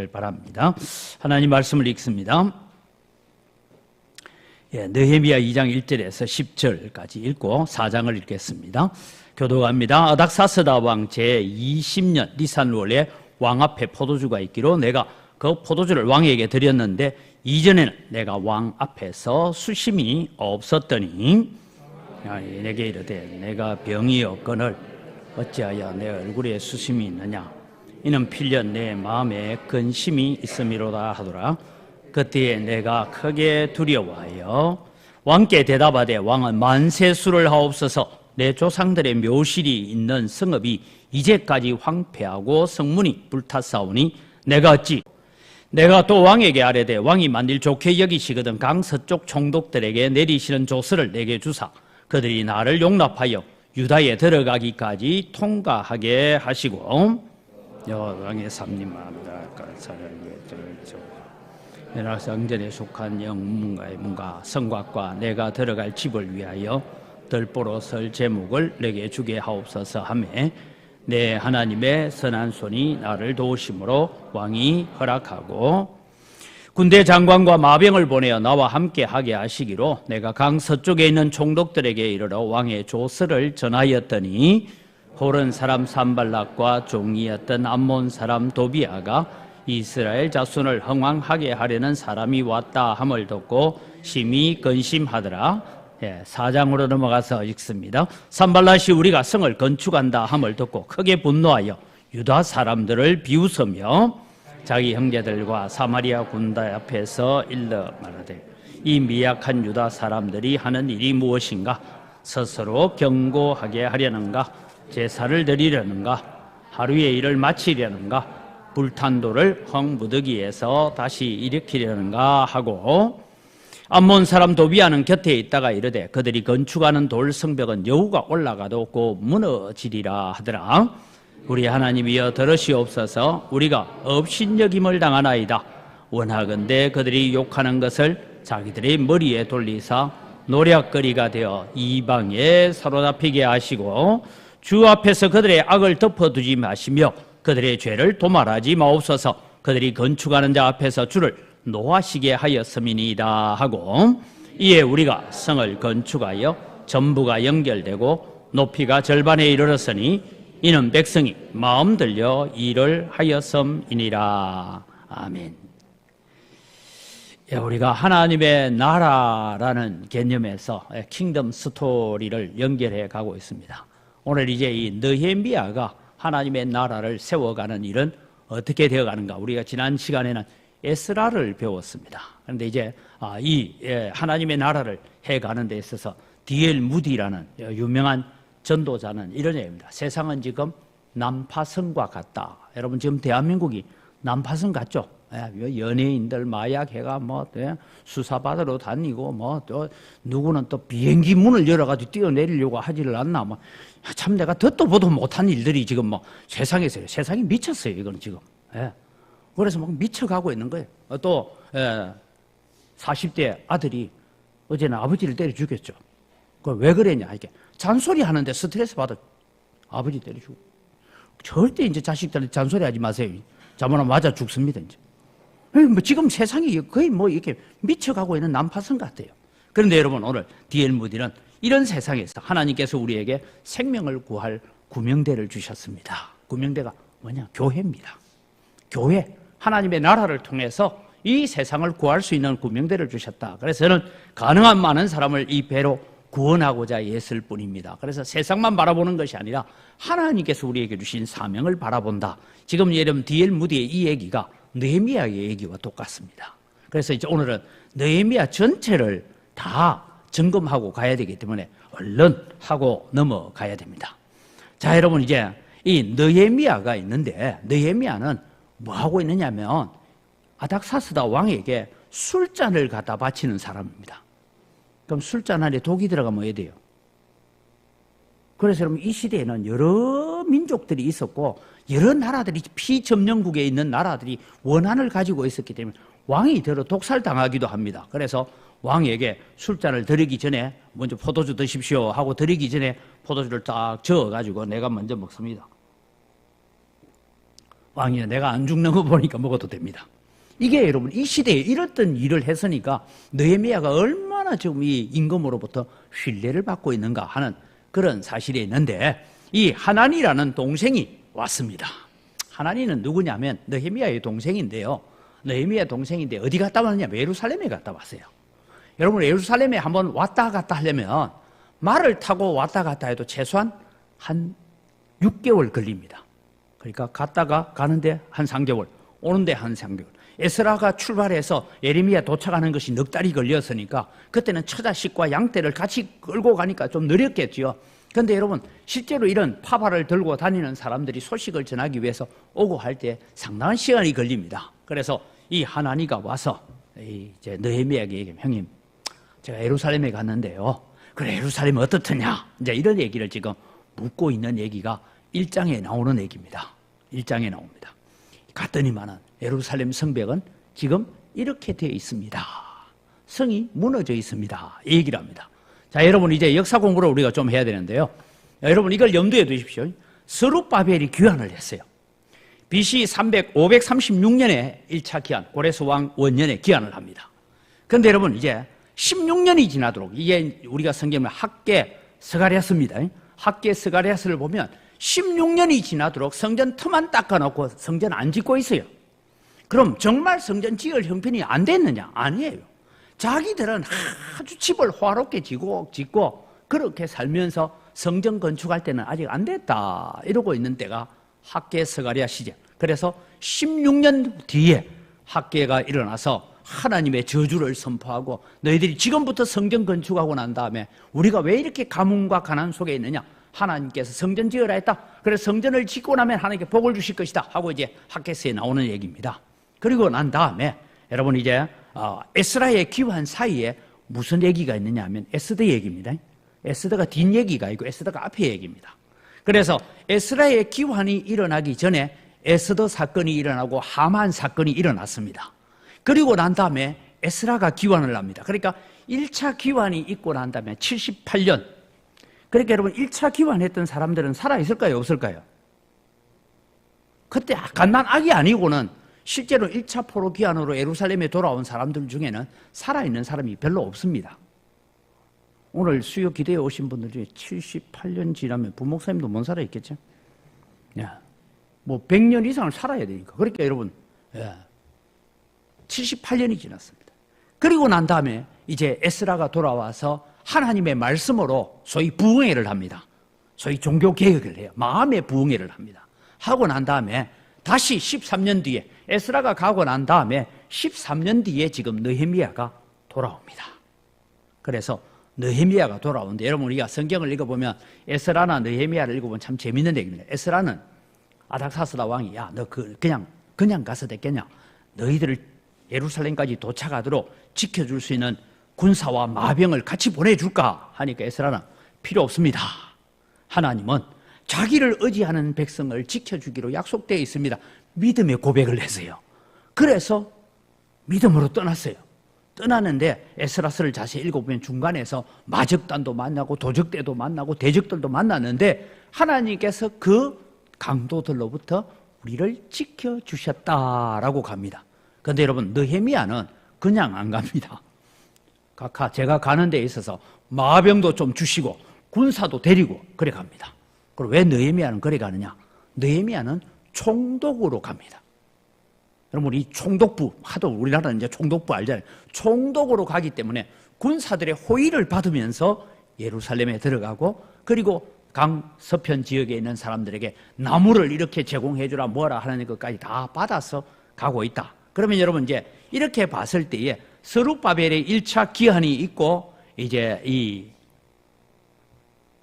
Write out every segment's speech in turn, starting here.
되시기를 바랍니다. 하나님 말씀을 읽습니다. 느헤미야 2장 1절에서 10절까지 읽고 4장을 읽겠습니다. 교독합니다. 아닥사스다 왕 제20년 니산월에 왕 앞에 포도주가 있기로 내가 그 포도주를 왕에게 드렸는데 이전에는 내가 왕 앞에서 수심이 없었더니 내게 이르되 내가 병이 없거늘 어찌하여 내 얼굴에 수심이 있느냐 이는 필연 내 마음에 근심이 있음이로다 하더라. 그때에 내가 크게 두려워하여 왕께 대답하되 왕은 만세 수를 하옵소서. 내 조상들의 묘실이 있는 성읍이 이제까지 황폐하고 성문이 불탔사오니 내가 어찌 내가 또 왕에게 아뢰되 왕이 만일 좋게 여기시거든 강서쪽 총독들에게 내리시는 조서를 내게 주사 그들이 나를 용납하여 유다에 들어가기까지 통과하게 하시고 여왕의 삼림마다 내가 성전에 속한 영문가의 문가 성곽과 내가 들어갈 집을 위하여 들보로 설 제목을 내게 주게 하옵소서 하며 내 하나님의 선한 손이 나를 도우심으로 왕이 허락하고 군대 장관과 마병을 보내어 나와 함께 하게 하시기로 내가 강서쪽에 있는 총독들에게 이르러 왕의 조서를 전하였더니 호른 사람 산발락과 종이었던 암몬 사람 도비아가 이스라엘 자손을 흥왕하게 하려는 사람이 왔다 함을 듣고 심히 근심하더라. 4장으로 넘어가서 읽습니다. 산발랏이 우리가 성을 건축한다 함을 듣고 크게 분노하여 유다 사람들을 비웃으며 자기 형제들과 사마리아 군대 앞에서 일러 말하되 이 미약한 유다 사람들이 하는 일이 무엇인가? 스스로 경고하게 하려는가? 제사를 드리려는가? 하루의 일을 마치려는가? 불탄 돌을 헝무더기에서 다시 일으키려는가 하고 암몬 사람 도비아는 곁에 있다가 이르되 그들이 건축하는 돌 성벽은 여우가 올라가도 곧 무너지리라 하더라. 우리 하나님이여 들으시옵소서. 우리가 업신여김을 당하나이다. 원하건대 그들이 욕하는 것을 자기들의 머리에 돌리사 노략거리가 되어 이방에 사로잡히게 하시고 주 앞에서 그들의 악을 덮어두지 마시며 그들의 죄를 도말하지 마옵소서. 그들이 건축하는 자 앞에서 주를 노하시게 하였음이니이다 하고 이에 우리가 성을 건축하여 전부가 연결되고 높이가 절반에 이르렀으니 이는 백성이 마음 들려 일을 하였음이니라. 아멘. 우리가 하나님의 나라라는 개념에서 킹덤 스토리를 연결해 가고 있습니다. 오늘 이제 이 느헤미야가 하나님의 나라를 세워가는 일은 어떻게 되어가는가? 우리가 지난 시간에는 에스라를 배웠습니다. 그런데 이제 이 하나님의 나라를 해가는 데 있어서 D.L. 무디라는 유명한 전도자는 이런 얘기입니다. 세상은 지금 난파선과 같다. 여러분 지금 대한민국이 난파선 같죠? 연예인들 마약해가 수사받으러 다니고 또 누구는 또 비행기 문을 열어가지고 뛰어내리려고 하지를 않나 참 내가 듣도 보도 못한 일들이 지금 세상에서 세상이 미쳤어요. 이건 지금. 그래서 막 미쳐가고 있는 거예요. 또 40대 아들이 어제는 아버지를 때려 죽였죠. 왜 그랬냐? 이게 잔소리 하는데 스트레스 받아 아버지 때려 죽고. 절대 이제 자식들한테 잔소리 하지 마세요. 잘못하면 맞아 죽습니다. 이제. 지금 세상이 거의 이렇게 미쳐가고 있는 난파선 같아요. 그런데 여러분 오늘 D.L. 무디는 이런 세상에서 하나님께서 우리에게 생명을 구할 구명대를 주셨습니다. 구명대가 뭐냐? 교회입니다. 교회. 하나님의 나라를 통해서 이 세상을 구할 수 있는 구명대를 주셨다. 그래서 저는 가능한 많은 사람을 이 배로 구원하고자 애쓸 뿐입니다. 그래서 세상만 바라보는 것이 아니라 하나님께서 우리에게 주신 사명을 바라본다. 지금 여러분 D.L. 무디의 이 얘기가 느헤미야의 얘기와 똑같습니다. 그래서 이제 오늘은 느헤미야 전체를 다 점검하고 가야 되기 때문에 얼른 하고 넘어가야 됩니다. 자, 여러분 이제 이 느헤미야가 있는데 느헤미야는 뭐 하고 있느냐면 아닥사스다 왕에게 술잔을 갖다 바치는 사람입니다. 그럼 술잔 안에 독이 들어가면 어떻게 돼요? 그래서 여러분 이 시대에는 여러 민족들이 있었고 여러 나라들이 피점령국에 있는 나라들이 원한을 가지고 있었기 때문에 왕이 들어 독살당하기도 합니다. 그래서 왕에게 술잔을 드리기 전에 먼저 포도주 드십시오 하고 드리기 전에 포도주를 딱 저어가지고 내가 먼저 먹습니다. 왕이여 내가 안 죽는 거 보니까 먹어도 됩니다. 이게 여러분 이 시대에 이랬던 일을 했으니까 느헤미야가 얼마나 지금 이 임금으로부터 신뢰를 받고 있는가 하는 그런 사실이 있는데, 이 하나니라는 동생이 왔습니다. 하나니는 누구냐면 느헤미야의 동생인데요. 느헤미야의 동생인데 어디 갔다 왔느냐? 예루살렘에 갔다 왔어요. 여러분 예루살렘에 한번 왔다 갔다 하려면 말을 타고 왔다 갔다 해도 최소한 한 6개월 걸립니다. 그러니까 갔다가 가는데 한 3개월, 오는데 한 3개월. 에스라가 출발해서 예레미야 도착하는 것이 넉 달이 걸렸으니까 그때는 처자식과 양떼를 같이 끌고 가니까 좀 느렸겠죠. 그런데 여러분 실제로 이런 파발을 들고 다니는 사람들이 소식을 전하기 위해서 오고 할 때 상당한 시간이 걸립니다. 그래서 이 하나니가 와서 이제 느헤미야에게 얘기하면, 형님 제가 예루살렘에 갔는데요, 그래 예루살렘 어떻더냐, 이제 이런 얘기를 지금 묻고 있는 얘기가 1장에 나오는 얘기입니다. 1장에 나옵니다. 갔더니만은 예루살렘 성벽은 지금 이렇게 되어 있습니다. 성이 무너져 있습니다. 이 얘기를 합니다. 자, 여러분 이제 역사 공부를 우리가 좀 해야 되는데요. 여러분 이걸 염두에 두십시오. 스룹바벨이 귀환을 했어요. BC 536년에 1차 귀환, 고레스 왕 원년에 귀환을 합니다. 그런데 여러분 이제 16년이 지나도록, 이게 우리가 성경에 학계 스가랴스입니다. 학계 스가랴스를 보면 16년이 지나도록 성전 터만 닦아놓고 성전 안 짓고 있어요. 그럼 정말 성전 지을 형편이 안 됐느냐? 아니에요. 자기들은 아주 집을 화롭게 짓고 그렇게 살면서 성전 건축할 때는 아직 안 됐다 이러고 있는 때가 학계 스가랴 시절. 그래서 16년 뒤에 학계가 일어나서 하나님의 저주를 선포하고, 너희들이 지금부터 성전 건축하고 난 다음에 우리가 왜 이렇게 가뭄과 가난 속에 있느냐, 하나님께서 성전 지으라 했다. 그래서 성전을 짓고 나면 하나님께 복을 주실 것이다 하고 이제 학개서에 나오는 얘기입니다. 그리고 난 다음에 여러분 이제 에스라의 귀환 사이에 무슨 얘기가 있느냐 하면 에스더 얘기입니다. 에스더가 뒷 얘기가 있고 에스더가 앞에 얘기입니다. 그래서 에스라의 귀환이 일어나기 전에 에스더 사건이 일어나고 하만 사건이 일어났습니다. 그리고 난 다음에 에스라가 귀환을 합니다. 그러니까 1차 귀환이 있고 난 다음에 78년. 그러니까 여러분 1차 귀환했던 사람들은 살아있을까요? 없을까요? 그때 갓난 아기 아니고는 실제로 1차 포로 귀환으로 예루살렘에 돌아온 사람들 중에는 살아있는 사람이 별로 없습니다. 오늘 수요 기대에 오신 분들 중에 78년 지나면 부목사님도 못 살아있겠죠? 뭐 100년 이상을 살아야 되니까. 그러니까 여러분 78년이 지났습니다. 그리고 난 다음에 이제 에스라가 돌아와서 하나님의 말씀으로 소위 부흥회를 합니다. 소위 종교개혁을 해요. 마음의 부흥회를 합니다. 하고 난 다음에 다시 13년 뒤에 에스라가 가고 난 다음에 13년 뒤에 지금 느헤미야가 돌아옵니다. 그래서 느헤미야가 돌아오는데, 여러분 우리가 성경을 읽어보면 에스라나 느헤미야를 읽어보면 참 재밌는 얘기입니다. 에스라는 아닥사스다 왕이 야 너 그냥 가서 됐겠냐, 너희들을 예루살렘까지 도착하도록 지켜줄 수 있는 군사와 마병을 같이 보내줄까 하니까 에스라는 필요 없습니다. 하나님은 자기를 의지하는 백성을 지켜주기로 약속되어 있습니다. 믿음의 고백을 했어요. 그래서 믿음으로 떠났어요. 떠나는데 에스라서를 자세히 읽어보면 중간에서 마적단도 만나고 도적대도 만나고 대적들도 만났는데 하나님께서 그 강도들로부터 우리를 지켜주셨다라고 갑니다. 그런데 여러분 느헤미야는 그냥 안 갑니다. 각하 제가 가는 데 있어서 마병도 좀 주시고 군사도 데리고 그래 갑니다. 그리고 왜 느헤미야는 그래 가느냐? 느헤미야는 총독으로 갑니다. 여러분 이 총독부, 하도 우리나라는 이제 총독부 알잖아요. 총독으로 가기 때문에 군사들의 호의를 받으면서 예루살렘에 들어가고, 그리고 강 서편 지역에 있는 사람들에게 나무를 이렇게 제공해 주라 뭐라 하는 것까지 다 받아서 가고 있다. 그러면 여러분 이제 이렇게 봤을 때에 스룹바벨의 1차 기한이 있고 이제 이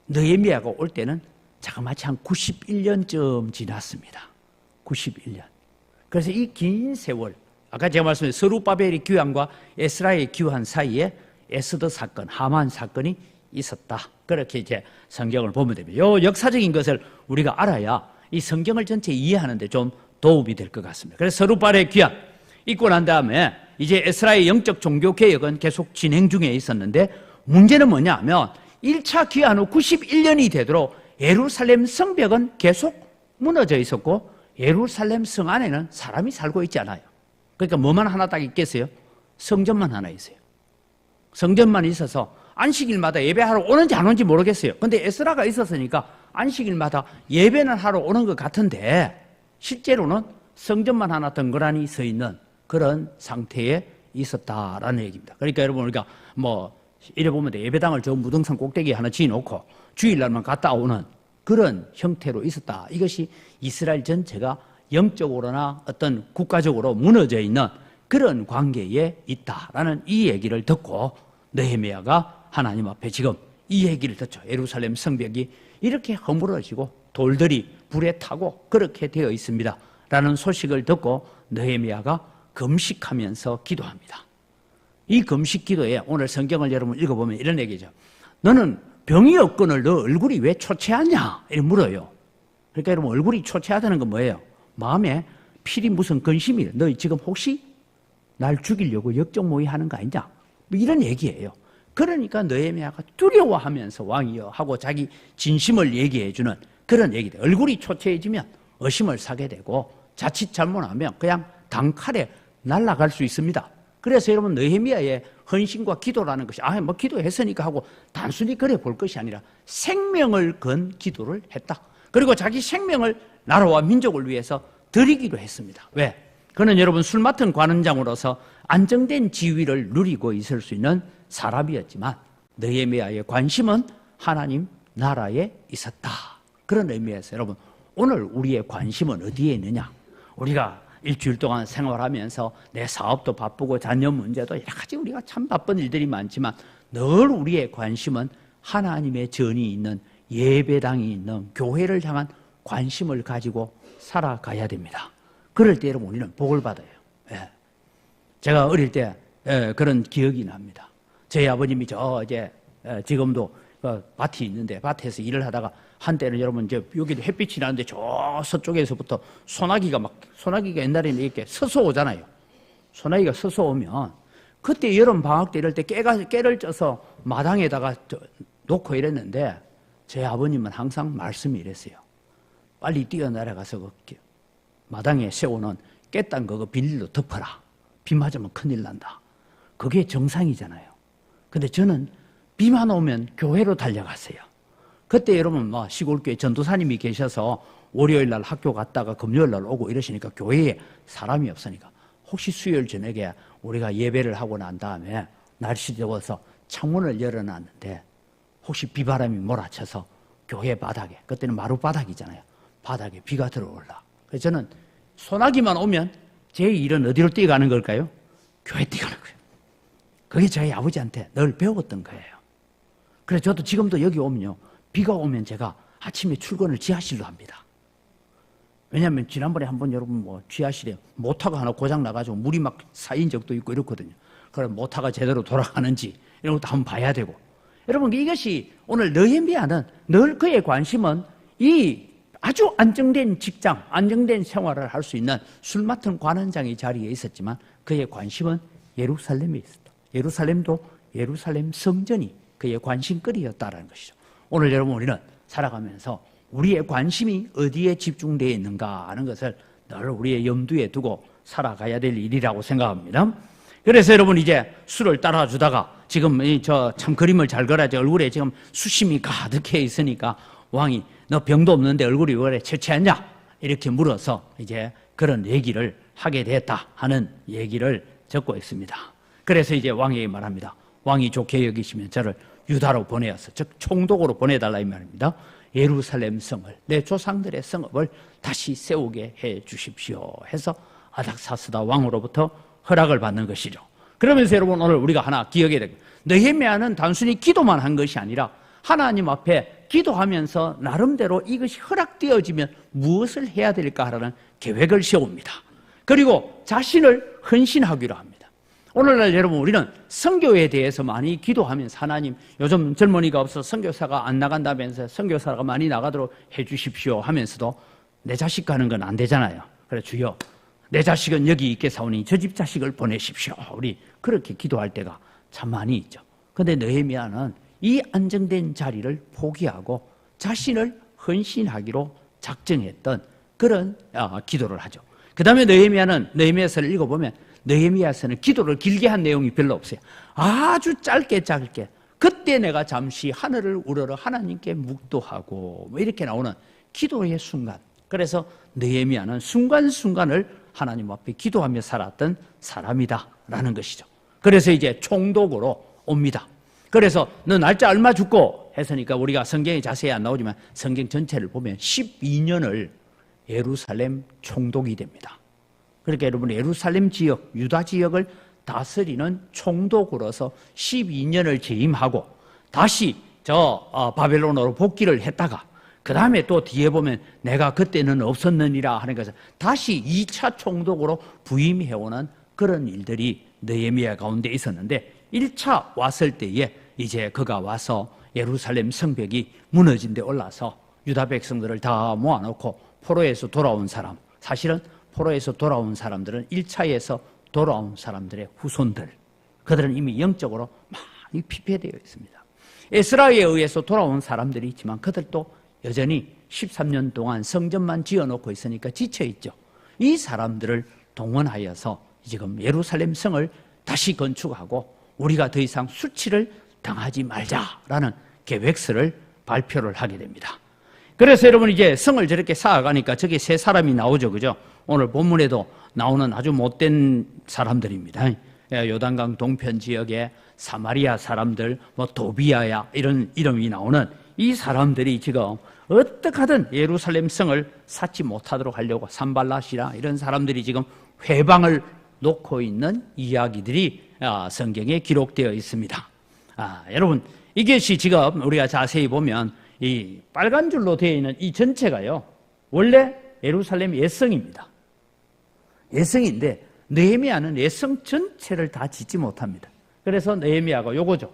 느헤미야가 올 때는 자그마치 한 91년쯤 지났습니다. 91년. 그래서 이 긴 세월, 아까 제가 말씀드린 스룹바벨의 귀환과 에스라의 귀환 사이에 에스더 사건, 하만 사건이 있었다. 그렇게 이제 성경을 보면 됩니다. 요 역사적인 것을 우리가 알아야 이 성경을 전체 이해하는데 좀 도움이 될 것 같습니다. 그래서 스룹바벨의 귀환 있고 난 다음에 이제 에스라의 영적 종교 개혁은 계속 진행 중에 있었는데, 문제는 뭐냐 하면 1차 귀환 후 91년이 되도록 예루살렘 성벽은 계속 무너져 있었고 예루살렘 성 안에는 사람이 살고 있지 않아요. 그러니까 뭐만 하나 딱 있겠어요? 성전만 하나 있어요. 성전만 있어서 안식일마다 예배하러 오는지 안 오는지 모르겠어요. 근데 에스라가 있었으니까 안식일마다 예배는 하러 오는 것 같은데 실제로는 성전만 하나 덩그러니 서 있는 그런 상태에 있었다라는 얘기입니다. 그러니까 여러분 우리가 뭐 이래 보면 예배당을 저 무등산 꼭대기에 하나 지어놓고 주일날만 갔다 오는 그런 형태로 있었다. 이것이 이스라엘 전체가 영적으로나 어떤 국가적으로 무너져 있는 그런 관계에 있다라는 이 얘기를 듣고 느헤미야가 하나님 앞에 지금 이 얘기를 듣죠. 예루살렘 성벽이 이렇게 허물어지고 돌들이 불에 타고 그렇게 되어 있습니다 라는 소식을 듣고 느헤미야가 금식하면서 기도합니다. 이 금식 기도에 오늘 성경을 여러분 읽어보면 이런 얘기죠. 너는 병이 없거늘 너 얼굴이 왜 초췌하냐? 이렇게 물어요. 그러니까 여러분 얼굴이 초췌하다는 건 뭐예요? 마음에 필히 무슨 근심이 너 지금 혹시 날 죽이려고 역적모의 하는 거 아니냐? 뭐 이런 얘기예요. 그러니까 느헤미야가 두려워하면서 왕이여 하고 자기 진심을 얘기해주는 그런 얘기들. 얼굴이 초췌해지면 의심을 사게 되고 자칫 잘못하면 그냥 단칼에 날아갈 수 있습니다. 그래서 여러분 느헤미야의 헌신과 기도라는 것이 뭐 기도했으니까 하고 단순히 그래 볼 것이 아니라 생명을 건 기도를 했다. 그리고 자기 생명을 나라와 민족을 위해서 드리기도 했습니다. 왜? 그는 여러분 술 맡은 관원장으로서 안정된 지위를 누리고 있을 수 있는 사람이었지만 느헤미야의 관심은 하나님 나라에 있었다. 그런 의미에서 여러분 오늘 우리의 관심은 어디에 있느냐? 우리가 일주일 동안 생활하면서 내 사업도 바쁘고 자녀 문제도 여러 가지 우리가 참 바쁜 일들이 많지만 늘 우리의 관심은 하나님의 전이 있는 예배당이 있는 교회를 향한 관심을 가지고 살아가야 됩니다. 그럴 때 여러분 우리는 복을 받아요. 예. 제가 어릴 때 그런 기억이 납니다. 저희 아버님이 지금도 밭이 있는데 밭에서 일을 하다가 한때는 여러분 여기도 햇빛이 나는데 저 서쪽에서부터 소나기가 옛날에는 이렇게 서서 오잖아요. 소나기가 서서 오면 그때 여름 방학 때 이럴 때 깨를 쪄서 마당에다가 놓고 이랬는데 제 아버님은 항상 말씀이 이랬어요. 빨리 뛰어내려가서 그 마당에 세우는 깨딴 그거 비닐로 덮어라. 비 맞으면 큰일 난다. 그게 정상이잖아요. 근데 저는 비만 오면 교회로 달려갔어요. 그때 여러분 시골교회 전도사님이 계셔서 월요일 날 학교 갔다가 금요일 날 오고 이러시니까 교회에 사람이 없으니까 혹시 수요일 저녁에 우리가 예배를 하고 난 다음에 날씨 더워서 창문을 열어놨는데 혹시 비바람이 몰아쳐서 교회 바닥에, 그때는 마룻바닥이잖아요. 바닥에 비가 들어올라. 그래서 저는 소나기만 오면 제 일은 어디로 뛰어가는 걸까요? 교회 뛰어가는 거예요. 그게 저희 아버지한테 늘 배웠던 거예요. 그래서 저도 지금도 여기 오면요, 비가 오면 제가 아침에 출근을 지하실로 합니다. 왜냐하면 지난번에 한번 여러분 지하실에 모터가 하나 고장 나가지고 물이 막 쌓인 적도 있고 이렇거든요. 그럼 모터가 제대로 돌아가는지 이런 것도 한번 봐야 되고. 여러분 이것이 오늘 느헤미야는 늘 그의 관심은 이 아주 안정된 직장, 안정된 생활을 할 수 있는 술 맡은 관원장의 자리에 있었지만 그의 관심은 예루살렘에 있었다. 예루살렘도 예루살렘 성전이 그의 관심거리였다는 것이죠. 오늘 여러분 우리는 살아가면서 우리의 관심이 어디에 집중되어 있는가 하는 것을 늘 우리의 염두에 두고 살아가야 될 일이라고 생각합니다. 그래서 여러분 이제 술을 따라주다가 지금 참 그림을 잘 그려야지 얼굴에 지금 수심이 가득해 있으니까 왕이 너 병도 없는데 얼굴이 왜 그래 초췌하냐 이렇게 물어서 이제 그런 얘기를 하게 됐다 하는 얘기를 적고 있습니다. 그래서 이제 왕에게 말합니다. 왕이 좋게 여기시면 저를 유다로 보내어서 즉 총독으로 보내달라 이 말입니다. 예루살렘 성을 내 조상들의 성읍을 다시 세우게 해 주십시오 해서 아닥사스다 왕으로부터 허락을 받는 것이죠. 그러면서 여러분 오늘 우리가 하나 기억해야 되고 느헤미야는 단순히 기도만 한 것이 아니라 하나님 앞에 기도하면서 나름대로 이것이 허락되어지면 무엇을 해야 될까 하라는 계획을 세웁니다. 그리고 자신을 헌신하기로 합니다. 오늘날 여러분 우리는 선교에 대해서 많이 기도하면서 하나님 요즘 젊은이가 없어서 선교사가 안 나간다면서 선교사가 많이 나가도록 해 주십시오 하면서도 내 자식 가는 건 안 되잖아요. 그래 주여 내 자식은 여기 있게 사오니 저 집 자식을 보내십시오. 우리 그렇게 기도할 때가 참 많이 있죠. 그런데 느헤미야는 이 안정된 자리를 포기하고 자신을 헌신하기로 작정했던 그런 기도를 하죠. 그 다음에 느헤미야서를 읽어보면 느헤미야서는 기도를 길게 한 내용이 별로 없어요. 아주 짧게 그때 내가 잠시 하늘을 우러러 하나님께 묵도하고 뭐 이렇게 나오는 기도의 순간. 그래서 느헤미야는 순간순간을 하나님 앞에 기도하며 살았던 사람이다라는 것이죠. 그래서 이제 총독으로 옵니다. 그래서 너 날짜 얼마 죽고 했으니까 우리가 성경에 자세히 안 나오지만 성경 전체를 보면 12년을 예루살렘 총독이 됩니다. 그러니까 여러분 예루살렘 지역, 유다 지역을 다스리는 총독으로서 12년을 재임하고 다시 바벨론으로 복귀를 했다가 그 다음에 또 뒤에 보면 내가 그때는 없었느니라 하는 것을 다시 2차 총독으로 부임해오는 그런 일들이 느헤미야 가운데 있었는데 1차 왔을 때에 이제 그가 와서 예루살렘 성벽이 무너진 데 올라서 유다 백성들을 다 모아놓고 포로에서 돌아온 사람, 사실은 포로에서 돌아온 사람들은 1차에서 돌아온 사람들의 후손들, 그들은 이미 영적으로 많이 피폐되어 있습니다. 에스라에 의해서 돌아온 사람들이 있지만 그들도 여전히 13년 동안 성전만 지어놓고 있으니까 지쳐있죠. 이 사람들을 동원하여서 지금 예루살렘 성을 다시 건축하고 우리가 더 이상 수치를 당하지 말자라는 계획서를 발표를 하게 됩니다. 그래서 여러분 이제 성을 저렇게 쌓아가니까 저기 세 사람이 나오죠, 그죠? 오늘 본문에도 나오는 아주 못된 사람들입니다. 요단강 동편 지역의 사마리아 사람들, 뭐 도비아야 이런 이름이 나오는 이 사람들이 지금 어떻게 하든 예루살렘 성을 쌓지 못하도록 하려고 산발랏이나 이런 사람들이 지금 회방을 놓고 있는 이야기들이 성경에 기록되어 있습니다. 여러분 이것이 지금 우리가 자세히 보면 이 빨간 줄로 되어 있는 이 전체가요 원래 예루살렘 예성입니다. 예성인데 느헤미야는 예성 전체를 다 짓지 못합니다. 그래서 느헤미야가 요거죠.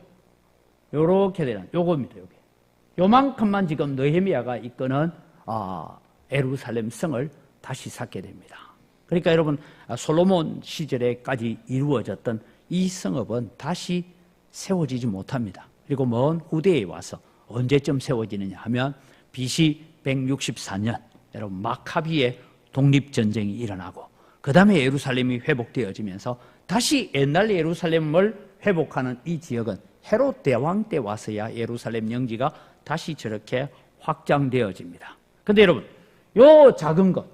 요렇게 되는 요겁니다. 요게. 요만큼만 지금 느헤미야가 이끄는 예루살렘 성을 다시 쌓게 됩니다. 그러니까 여러분 솔로몬 시절에까지 이루어졌던 이 성읍은 다시 세워지지 못합니다. 그리고 먼 후대에 와서 언제쯤 세워지느냐 하면 BC 164년 여러분 마카비의 독립전쟁이 일어나고 그 다음에 예루살렘이 회복되어지면서 다시 옛날 예루살렘을 회복하는 이 지역은 헤롯 대왕 때 와서야 예루살렘 영지가 다시 저렇게 확장되어집니다. 근데 여러분 요 작은 것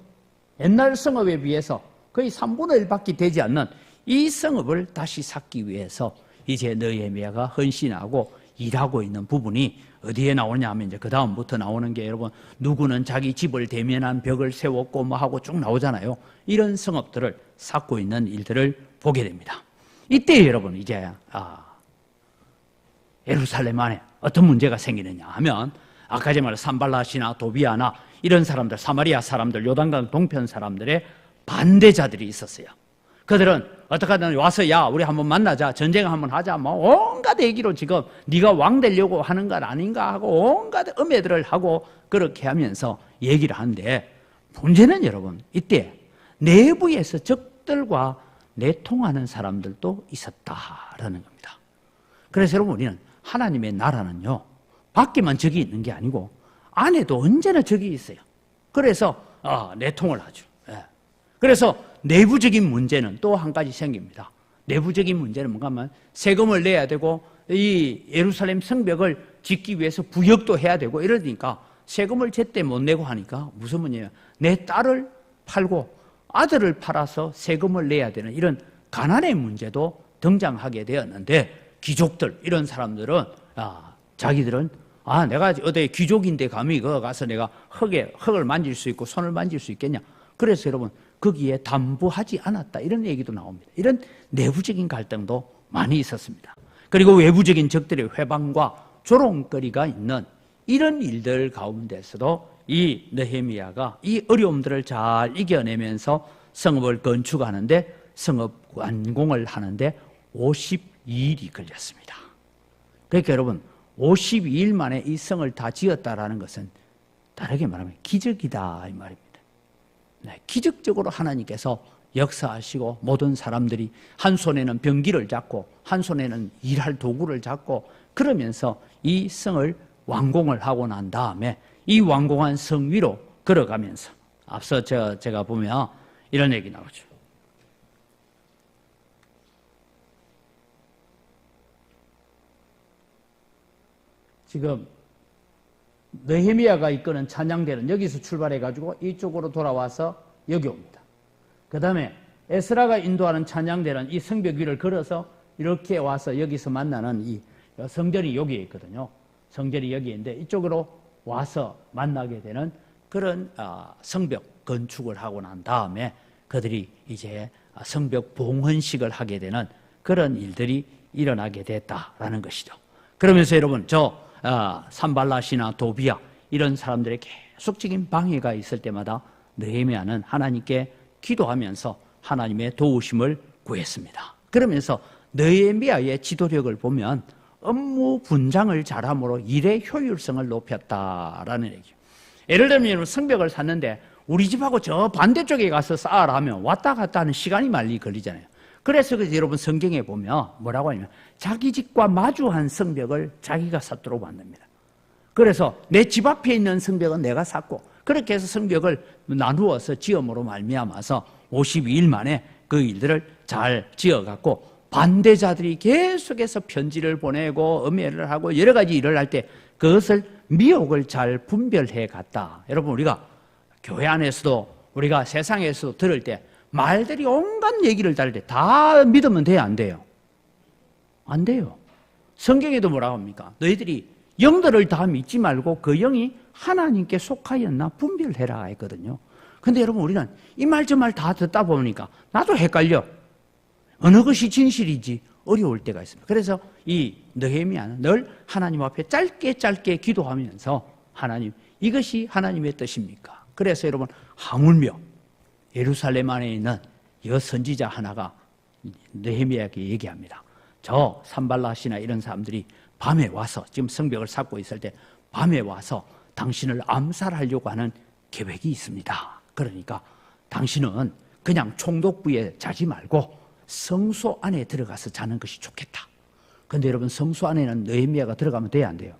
옛날 성읍에 비해서 거의 3분의 1밖에 되지 않는 이 성읍을 다시 쌓기 위해서 이제 느헤미야가 헌신하고 일하고 있는 부분이 어디에 나오냐 하면 이제 그 다음부터 나오는 게 여러분 누구는 자기 집을 대면한 벽을 세웠고 뭐 하고 쭉 나오잖아요. 이런 성읍들을 쌓고 있는 일들을 보게 됩니다. 이때 여러분 이제 예루살렘 안에 어떤 문제가 생기느냐 하면 아까 제가 말한 산발랏이나 도비아나 이런 사람들, 사마리아 사람들, 요단강 동편 사람들의 반대자들이 있었어요. 그들은 어떻게 하든 와서 야 우리 한번 만나자, 전쟁 한번 하자, 뭐 온갖 얘기로 지금 네가 왕 되려고 하는 것 아닌가 하고 온갖 음해들을 하고 그렇게 하면서 얘기를 하는데 문제는 여러분 이때 내부에서 적들과 내통하는 사람들도 있었다라는 겁니다. 그래서 여러분 우리는 하나님의 나라는요 밖에만 적이 있는 게 아니고 안에도 언제나 적이 있어요. 그래서 내통을 하죠. 그래서 내부적인 문제는 또 한 가지 생깁니다. 내부적인 문제는 뭔가 하면 세금을 내야 되고 이 예루살렘 성벽을 짓기 위해서 부역도 해야 되고 이러니까 세금을 제때 못 내고 하니까 무슨 문제냐, 내 딸을 팔고 아들을 팔아서 세금을 내야 되는 이런 가난의 문제도 등장하게 되었는데 귀족들 이런 사람들은 자기들은 내가 어디 귀족인데 감히 거 가서 내가 흙을 만질 수 있고 손을 만질 수 있겠냐. 그래서 여러분 거기에 담보하지 않았다 이런 얘기도 나옵니다. 이런 내부적인 갈등도 많이 있었습니다. 그리고 외부적인 적들의 회방과 조롱거리가 있는 이런 일들 가운데서도 이 느헤미야가 이 어려움들을 잘 이겨내면서 성읍을 건축하는데 성읍 완공을 하는데 52일이 걸렸습니다. 그러니까 여러분 52일 만에 이 성을 다 지었다라는 것은 다르게 말하면 기적이다 이 말입니다. 네, 기적적으로 하나님께서 역사하시고 모든 사람들이 한 손에는 병기를 잡고 한 손에는 일할 도구를 잡고 그러면서 이 성을 완공을 하고 난 다음에 이 완공한 성 위로 걸어가면서 앞서 제가 보면 이런 얘기 나오죠. 지금 느헤미야가 이끄는 찬양대는 여기서 출발해가지고 이쪽으로 돌아와서 여기 옵니다. 그 다음에 에스라가 인도하는 찬양대는 이 성벽 위를 걸어서 이렇게 와서 여기서 만나는 이 성전이 여기에 있거든요. 성전이 여기에 있는데 이쪽으로 와서 만나게 되는 그런 성벽 건축을 하고 난 다음에 그들이 이제 성벽 봉헌식을 하게 되는 그런 일들이 일어나게 됐다라는 것이죠. 그러면서 여러분 산발랏이나 도비야 이런 사람들의 계속적인 방해가 있을 때마다 느헤미야는 하나님께 기도하면서 하나님의 도우심을 구했습니다. 그러면서 느헤미야의 지도력을 보면 업무 분장을 잘함으로 일의 효율성을 높였다라는 얘기예요. 예를 들면 여러분 성벽을 샀는데 우리 집하고 저 반대쪽에 가서 쌓으라 하면 왔다 갔다 하는 시간이 많이 걸리잖아요. 그래서 여러분 성경에 보면 뭐라고 하냐면 자기 집과 마주한 성벽을 자기가 쌓도록 만듭니다. 그래서 내 집 앞에 있는 성벽은 내가 쌓고 그렇게 해서 성벽을 나누어서 지음으로 말미암아서 52일 만에 그 일들을 잘 지어갖고 반대자들이 계속해서 편지를 보내고 음해를 하고 여러 가지 일을 할 때 그것을 미혹을 잘 분별해 갔다. 여러분 우리가 교회 안에서도 우리가 세상에서도 들을 때 말들이 온갖 얘기를 다룰 때 다 믿으면 돼요? 안 돼요? 안 돼요. 성경에도 뭐라고 합니까? 너희들이 영들을 다 믿지 말고 그 영이 하나님께 속하였나 분별해라 했거든요. 근데 여러분 우리는 이 말 저 말 다 듣다 보니까 나도 헷갈려. 어느 것이 진실이지 어려울 때가 있습니다. 그래서 이 느헤미야는 늘 하나님 앞에 짧게 기도하면서 하나님 이것이 하나님의 뜻입니까? 그래서 여러분 하물며 예루살렘 안에 있는 여 선지자 하나가 느헤미야에게 얘기합니다. 저 산발랏이나 이런 사람들이 밤에 와서 지금 성벽을 쌓고 있을 때 밤에 와서 당신을 암살하려고 하는 계획이 있습니다. 그러니까 당신은 그냥 총독부에 자지 말고 성소 안에 들어가서 자는 것이 좋겠다. 그런데 여러분 성소 안에는 느헤미야가 들어가면 돼요? 안 돼요?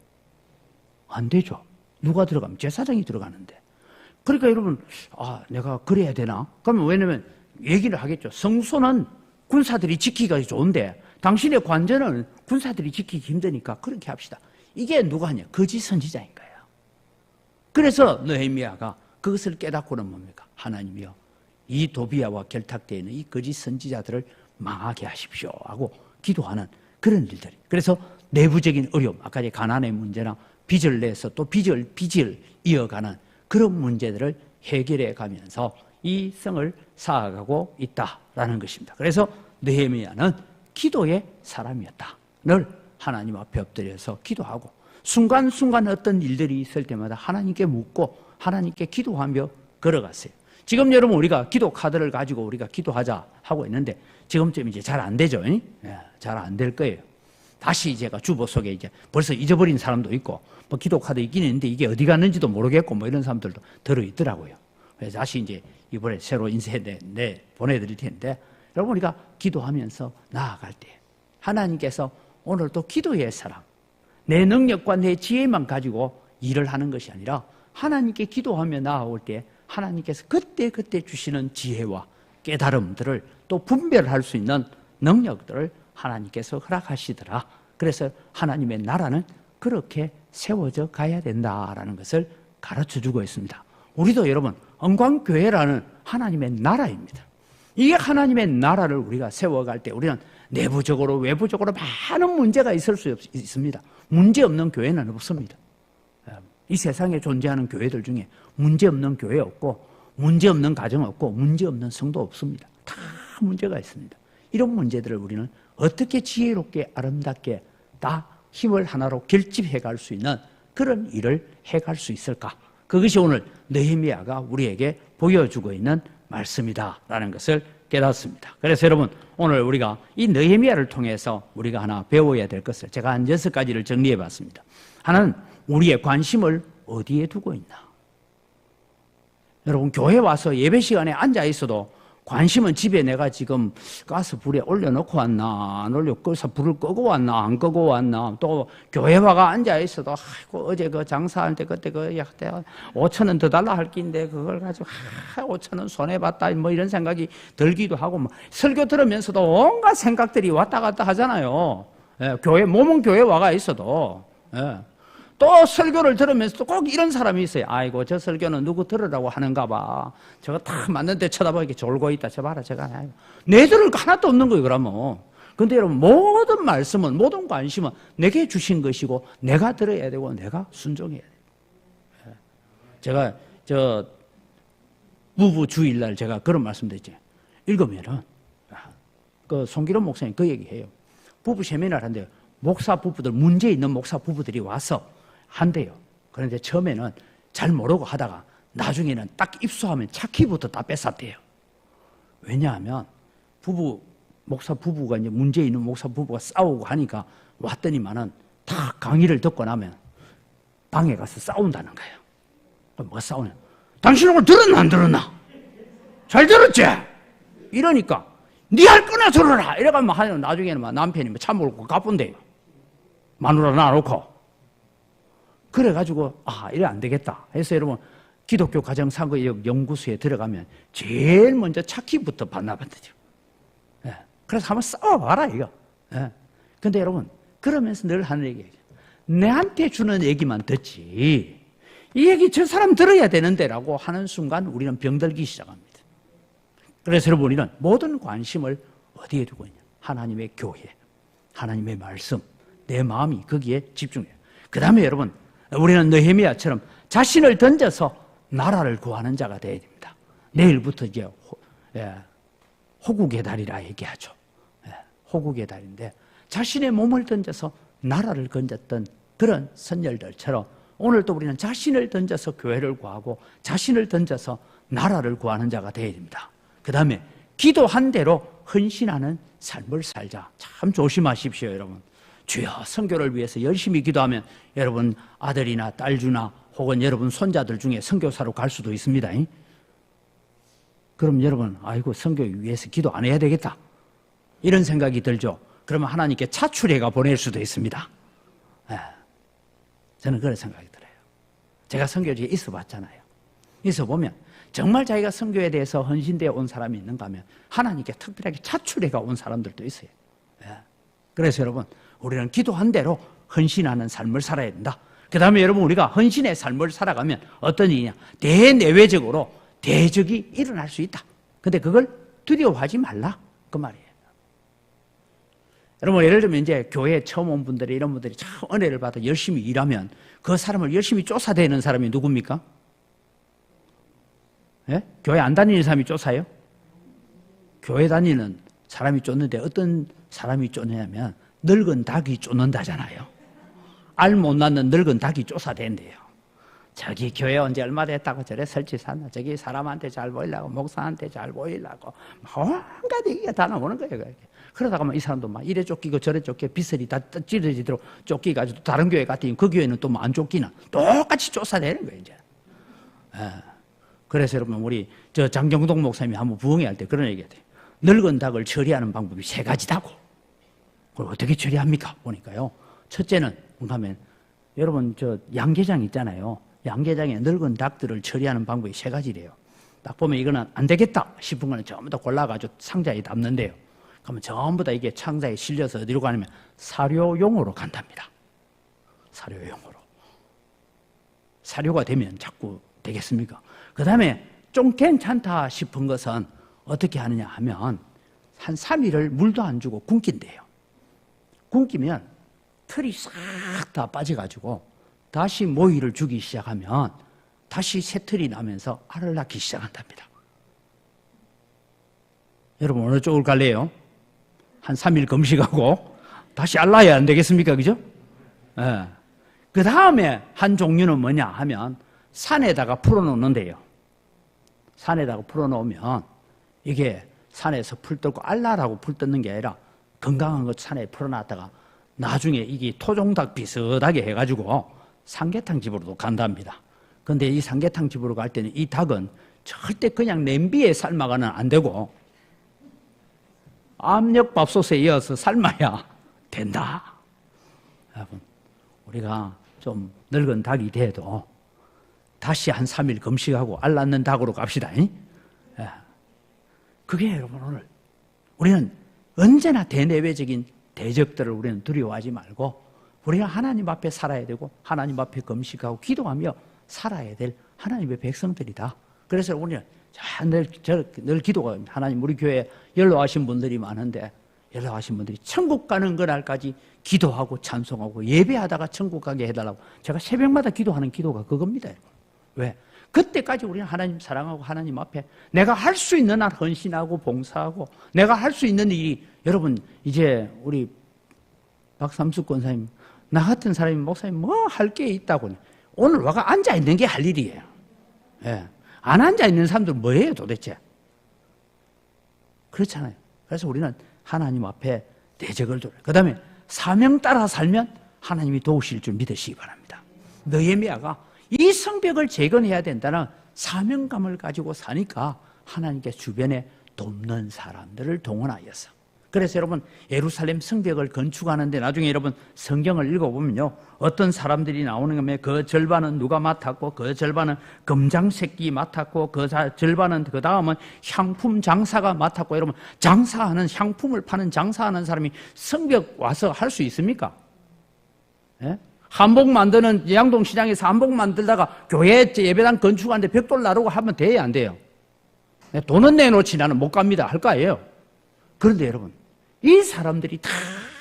안 되죠. 누가 들어가면? 제사장이 들어가는데. 그러니까 여러분 내가 그래야 되나? 그러면 왜냐면 얘기를 하겠죠. 성소는 군사들이 지키기가 좋은데 당신의 관전은 군사들이 지키기 힘드니까 그렇게 합시다. 이게 누가 하냐? 거짓 선지자인 거예요. 그래서 느헤미야가 그것을 깨닫고는 뭡니까? 하나님이여 이 도비야와 결탁되어 있는 이 거짓 선지자들을 망하게 하십시오 하고 기도하는 그런 일들이. 그래서 내부적인 어려움, 아까 가난의 문제나 빚을 내서 또 빚을 이어가는 그런 문제들을 해결해 가면서 이 성을 쌓아가고 있다라는 것입니다. 그래서 느헤미야는 기도의 사람이었다. 늘 하나님 앞에 엎드려서 기도하고 순간순간 어떤 일들이 있을 때마다 하나님께 묻고 하나님께 기도하며 걸어갔어요. 지금 여러분 우리가 기도 카드를 가지고 우리가 기도하자 하고 있는데 지금쯤 이제 잘 안 되죠. 잘 안 될 거예요. 다시 제가 주보 속에 이제 벌써 잊어버린 사람도 있고 뭐 기도 카드 있긴 있는데 이게 어디 갔는지도 모르겠고 뭐 이런 사람들도 들어있더라고요. 그래서 다시 이제 이번에 새로 인쇄 보내드릴 텐데 여러분 우리가 기도하면서 나아갈 때 하나님께서 오늘 또 기도의 사람, 내 능력과 내 지혜만 가지고 일을 하는 것이 아니라 하나님께 기도하며 나아올 때 하나님께서 그때 주시는 지혜와 깨달음들을 또 분별할 수 있는 능력들을 하나님께서 허락하시더라. 그래서 하나님의 나라는 그렇게 세워져 가야 된다라는 것을 가르쳐주고 있습니다. 우리도 여러분 언광교회라는 하나님의 나라입니다. 이게 하나님의 나라를 우리가 세워갈 때 우리는 내부적으로 외부적으로 많은 문제가 있을 수 있습니다. 문제없는 교회는 없습니다. 이 세상에 존재하는 교회들 중에 문제없는 교회 없고 문제없는 가정 없고 문제없는 성도 없습니다. 다 문제가 있습니다. 이런 문제들을 우리는 어떻게 지혜롭게 아름답게 다 힘을 하나로 결집해 갈 수 있는 그런 일을 해갈 수 있을까? 그것이 오늘 느헤미야가 우리에게 보여주고 있는 말씀이다라는 것을 깨닫습니다. 그래서 여러분 오늘 우리가 이 느헤미야를 통해서 우리가 하나 배워야 될 것을 제가 한 6가지를 정리해 봤습니다. 하나는 우리의 관심을 어디에 두고 있나? 여러분 교회 와서 예배 시간에 앉아 있어도 관심은 집에 내가 지금 가스 불에 올려놓고 왔나, 안 올려서 불을 끄고 왔나, 안 끄고 왔나, 또 교회 와가 앉아있어도, 아이고, 어제 그 장사할 때 그때 5,000원 더 달라 할 낀데 그걸 가지고, 5,000원 손해봤다, 뭐 이런 생각이 들기도 하고, 뭐 설교 들으면서도 온갖 생각들이 왔다 갔다 하잖아요. 예, 몸은 교회 와가 있어도. 예. 또 설교를 들으면서도 꼭 이런 사람이 있어요. 아이고, 저 설교는 누구 들으라고 하는가 봐. 저거 딱 맞는데 쳐다보니까 졸고 있다. 저 봐라, 저거. 내 들을 거 하나도 없는 거예요, 그러면. 근데 여러분, 모든 말씀은, 모든 관심은 내게 주신 것이고, 내가 들어야 되고, 내가 순종해야 돼요. 제가, 부부 주일날 제가 그런 말씀 드렸죠. 읽으면은, 그 송기론 목사님 그 얘기해요. 부부 세미나를 한대요. 목사 부부들, 문제 있는 목사 부부들이 와서 한대요. 그런데 처음에는 잘 모르고 하다가 나중에는 딱 입수하면 차키부터 다 뺏었대요. 왜냐하면 목사 부부가 이제 문제 있는 목사 부부가 싸우고 하니까 왔더니만은 다 강의를 듣고 나면 방에 가서 싸운다는 거예요. 뭐가 싸우냐? 당신 오늘 들었나 안 들었나? 잘 들었지? 이러니까 네 할 거나 들어라. 이래가면 하면 나중에는 남편이 차 몰고 가본대요. 마누라 놔놓고. 그래가지고, 이래 안 되겠다. 해서 여러분, 기독교 가정상거역 연구소에 들어가면 제일 먼저 차키부터 반납한대죠. 예. 그래서 한번 싸워봐라, 이거. 예. 근데 여러분, 그러면서 늘 하는 얘기예요. 내한테 주는 얘기만 듣지. 이 얘기 저 사람 들어야 되는데라고 하는 순간 우리는 병들기 시작합니다. 그래서 여러분, 우리는 모든 관심을 어디에 두고 있냐? 하나님의 교회, 하나님의 말씀, 내 마음이 거기에 집중해요. 그 다음에 여러분, 우리는 느헤미야처럼 자신을 던져서 나라를 구하는 자가 되어야 됩니다. 내일부터 이제 호국의 달이라 얘기하죠. 호국의 달인데 자신의 몸을 던져서 나라를 건졌던 그런 선열들처럼 오늘도 우리는 자신을 던져서 교회를 구하고 자신을 던져서 나라를 구하는 자가 되어야 됩니다. 그 다음에 기도한 대로 헌신하는 삶을 살자. 참 조심하십시오, 여러분. 주여, 선교를 위해서 열심히 기도하면 여러분 아들이나 딸 주나 혹은 여러분 손자들 중에 선교사로 갈 수도 있습니다. 그럼 여러분, 아이고, 선교 위해서 기도 안 해야 되겠다, 이런 생각이 들죠. 그러면 하나님께 차출해가 보낼 수도 있습니다. 저는 그런 생각이 들어요. 제가 선교지에 있어 봤잖아요. 있어 보면 정말 자기가 선교에 대해서 헌신되어 온 사람이 있는가 하면 하나님께 특별하게 차출해가 온 사람들도 있어요. 그래서 여러분, 우리는 기도한 대로 헌신하는 삶을 살아야 된다. 그 다음에 여러분, 우리가 헌신의 삶을 살아가면 어떤 일이냐? 대내외적으로 대적이 일어날 수 있다. 근데 그걸 두려워하지 말라, 그 말이에요. 여러분, 예를 들면 이제 교회에 처음 온 분들이, 이런 분들이 참 은혜를 받아 열심히 일하면 그 사람을 열심히 쫓아대는 사람이 누굽니까? 예? 교회 안 다니는 사람이 쫓아요? 교회 다니는 사람이 쫓는데 어떤 사람이 쫓느냐면 늙은 닭이 쫓는다잖아요. 알 못 낳는 늙은 닭이 쫓아댄대요. 저기 교회 언제 얼마 됐다고 저래 설치 샀나, 저기 사람한테 잘 보이려고, 목사한테 잘 보이려고 온갖 얘기가 다 나오는 거예요. 그러다가 이 사람도 막 이래 쫓기고 저래 쫓기고 빗소리 다 찌르지도록 쫓기가지고 다른 교회 갔더니 그 교회는 또 안 쫓기나 똑같이 쫓아내는 거예요, 이제. 그래서 여러분, 우리 저 장정동 목사님이 한번 부흥회 할 때 그런 얘기가 돼요. 늙은 닭을 처리하는 방법이 3가지다고. 그걸 어떻게 처리합니까? 보니까요. 첫째는 뭔가 하면 여러분, 저 양계장 있잖아요. 양계장에 늙은 닭들을 처리하는 방법이 3가지래요. 딱 보면 이거는 안 되겠다 싶은 거는 전부 다 골라가지고 상자에 담는데요. 그러면 전부 다 이게 상자에 실려서 어디로 가냐면 사료용으로 간답니다. 사료용으로. 사료가 되면 자꾸 되겠습니까? 그 다음에 좀 괜찮다 싶은 것은 어떻게 하느냐 하면 한 3일을 물도 안 주고 굶긴대요. 굶기면 털이 싹 다 빠져가지고 다시 모이를 주기 시작하면 다시 새 털이 나면서 알을 낳기 시작한답니다. 여러분, 어느 쪽을 갈래요? 한 3일 금식하고 다시 알 낳아야 안 되겠습니까? 그죠? 그 다음에 한 종류는 뭐냐 하면 산에다가 풀어놓는데요. 산에다가 풀어놓으면 이게 산에서 풀 뜯고 알라라고 풀 뜯는 게 아니라 건강한 것 산에 풀어놨다가 나중에 이게 토종닭 비슷하게 해가지고 삼계탕 집으로도 간답니다. 근데 이 삼계탕 집으로 갈 때는 이 닭은 절대 그냥 냄비에 삶아가는 안 되고 압력밥솥에 이어서 삶아야 된다. 여러분, 우리가 좀 늙은 닭이 돼도 다시 한 3일 금식하고 알 낳는 닭으로 갑시다. 그게 여러분, 오늘 우리는 언제나 대내외적인 대적들을 우리는 두려워하지 말고 우리는 하나님 앞에 살아야 되고 하나님 앞에 금식하고 기도하며 살아야 될 하나님의 백성들이다. 그래서 우리는 늘 기도가, 하나님 우리 교회에 연로하신 분들이 많은데 연로하신 분들이 천국 가는 그날까지 기도하고 찬송하고 예배하다가 천국 가게 해달라고 제가 새벽마다 기도하는 기도가 그겁니다. 왜? 그때까지 우리는 하나님 사랑하고 하나님 앞에 내가 할 수 있는 한 헌신하고 봉사하고 내가 할 수 있는 일이, 여러분 이제 우리 박삼수 권사님, 나 같은 사람이 목사님 뭐 할 게 있다고 오늘 와가 앉아있는 게 할 일이에요. 안 앉아있는 사람들 뭐예요 도대체? 그렇잖아요. 그래서 우리는 하나님 앞에 대적을 두려. 그 다음에 사명 따라 살면 하나님이 도우실 줄 믿으시기 바랍니다. 느헤미야가 이 성벽을 재건해야 된다는 사명감을 가지고 사니까 하나님께 주변에 돕는 사람들을 동원하였어. 그래서 여러분 예루살렘 성벽을 건축하는데 나중에 여러분 성경을 읽어보면요, 어떤 사람들이 나오는 거면 그 절반은 누가 맡았고 그 절반은 금장새끼 맡았고 그 절반은 그 다음은 향품 장사가 맡았고, 여러분 장사하는, 향품을 파는 장사하는 사람이 성벽 와서 할 수 있습니까? 예? 한복 만드는 양동시장에서 한복 만들다가 교회 예배당 건축하는데 벽돌 나르고 하면 돼야 안 돼요? 돈은 내놓지 나는 못 갑니다 할 거예요. 그런데 여러분 이 사람들이 다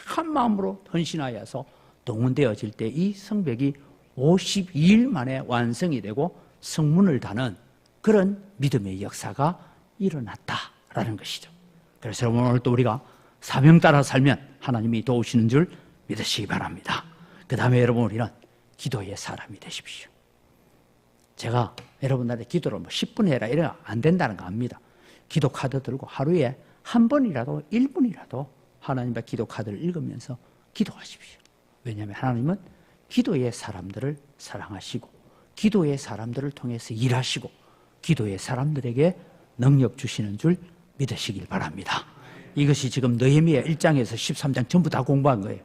한 마음으로 헌신하여서 동원되어질 때 이 성벽이 52일 만에 완성이 되고 성문을 다는 그런 믿음의 역사가 일어났다라는 것이죠. 그래서 여러분 오늘 또 우리가 사명 따라 살면 하나님이 도우시는 줄 믿으시기 바랍니다. 그 다음에 여러분 우리는 기도의 사람이 되십시오. 제가 여러분들한테 기도를 10분 해라 이러면 안 된다는 거 압니다. 기도 카드 들고 하루에 한 번이라도 1분이라도 하나님의 기도 카드를 읽으면서 기도하십시오. 왜냐하면 하나님은 기도의 사람들을 사랑하시고 기도의 사람들을 통해서 일하시고 기도의 사람들에게 능력 주시는 줄 믿으시길 바랍니다. 이것이 지금 느헤미야 1장에서 13장 전부 다 공부한 거예요.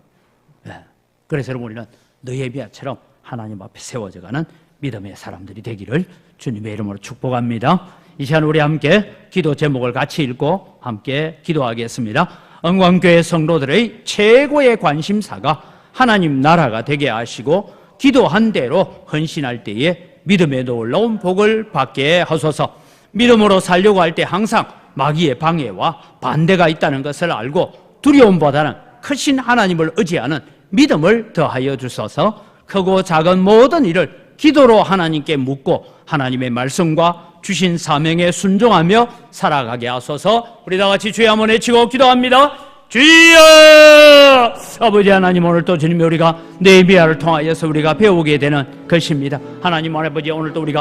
그래서 여러분 우리는 느헤미야처럼 하나님 앞에 세워져가는 믿음의 사람들이 되기를 주님의 이름으로 축복합니다. 이 시간 우리 함께 기도 제목을 같이 읽고 함께 기도하겠습니다. 영광교회 성도들의 최고의 관심사가 하나님 나라가 되게 하시고 기도한 대로 헌신할 때에 믿음의 놀라운 복을 받게 하소서. 믿음으로 살려고 할 때 항상 마귀의 방해와 반대가 있다는 것을 알고 두려움보다는 크신 하나님을 의지하는 믿음을 더하여 주소서. 크고 작은 모든 일을 기도로 하나님께 묻고 하나님의 말씀과 주신 사명에 순종하며 살아가게 하소서. 우리 다 같이 주여 한번 외치고 기도합니다. 주여! 아버지 하나님, 오늘 또 주님이 우리가 느헤미야를 통하여서 우리가 배우게 되는 것입니다. 하나님 아버지, 오늘 또 우리가